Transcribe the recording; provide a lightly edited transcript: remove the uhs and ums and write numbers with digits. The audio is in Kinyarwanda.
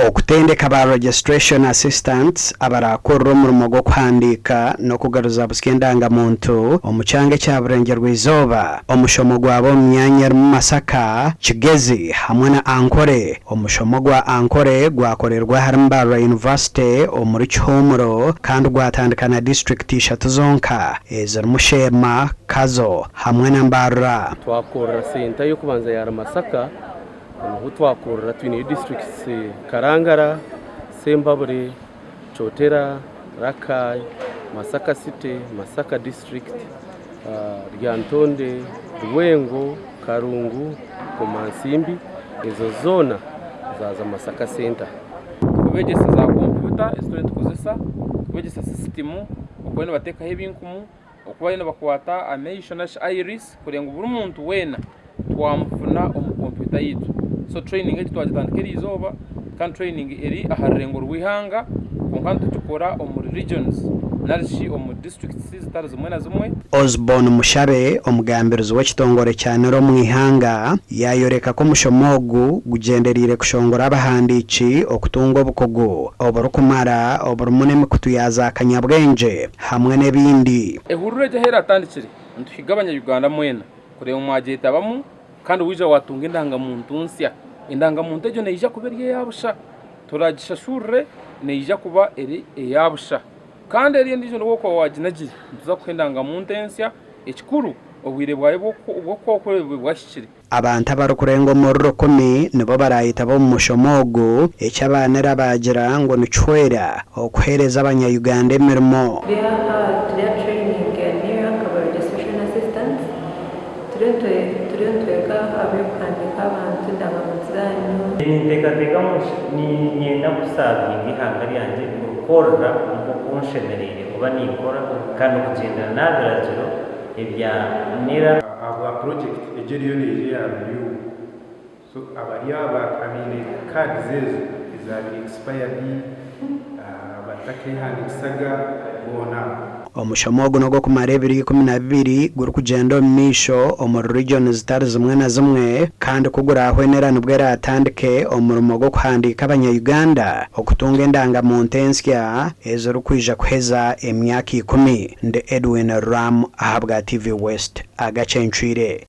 okutendeka ba registration assistants abarakora umurimo gwo kuhandika no kugaruza buskendanga muntu omucyange cya Burenge rw'izoba omushomo gwabo mu myanya mu Masaka Kigezi hamwe na Ankore. Omushomo gwa Ankore gwakorerwa Harambara University omuri Kihumuro kandi gwatandikana district ishatu zonka eziri Mushema, Kazo hamwe na Mbarara. Twakora center yo kubanza ya Masaka aho twakorera twine districts Karangara, Sembabure, Chotera, Rakai, Masaka City, Masaka District, Ryantonde, Rwengo, Karungu, Komansimbi. Izo zona za Masaka Center. Kubegesa za computer student kozesa, kubegesa system okwenda bateka hebinkumu, okubayina bakwata amation iris kurenga buri muntu wena twamufuna omu computer yitu. So training eti twatandikira izoba kan training eri aharengo rwihanga konkantu tukora omu regions narishi omu districts zitari zimwe na zimwe. Osborne Mushabe omugambirizo w'ekitongore cyane ro mwihanga yayoreka ko mushomogu gugenderire kushongora abahandiki okutunga obukogo oburukumara oburumune mukutuyaza akanyabwenje hamwe nebindi. Ehurure jahera atandikire ntukigabanya Uganda mwena kure umwageta bamu kandi wija watunga indangamuntu nsya indangamuntu ejo neija kuberye yabusha turagishashure neija kuba eri eyabusha kandi eri ndijo noko wajinagira tuza kwindangamuntu ensya ekikuru obwire bwaye bwo bwashikire. Abantu abarukurengo mu 10 nibo barayita bo mushomogo ecyabanera bagira ngo nicwera okuhereza abanya-Uganda emirimo. ni yenda kusavinga ihanga ryanjye gukorera uko kunshemereye kuba nikora kandi kugenda nagaragiro ibya nira aba project ejeriyo neje ya review so abari amine card zezo izabi expired batake handisaga bona. Omushomogo no kumara 2012 guri kugenda omisho omu region zitari zimwe na zimwe kandi kugura ahwenera nubwera atandike omurimo gwo kuhandika abanya-Uganda okutunga indangamuntu ensya ezo rukwija kuheza emyaka 10. Nde Edwin Ram ahabwa TV West agacenchwire.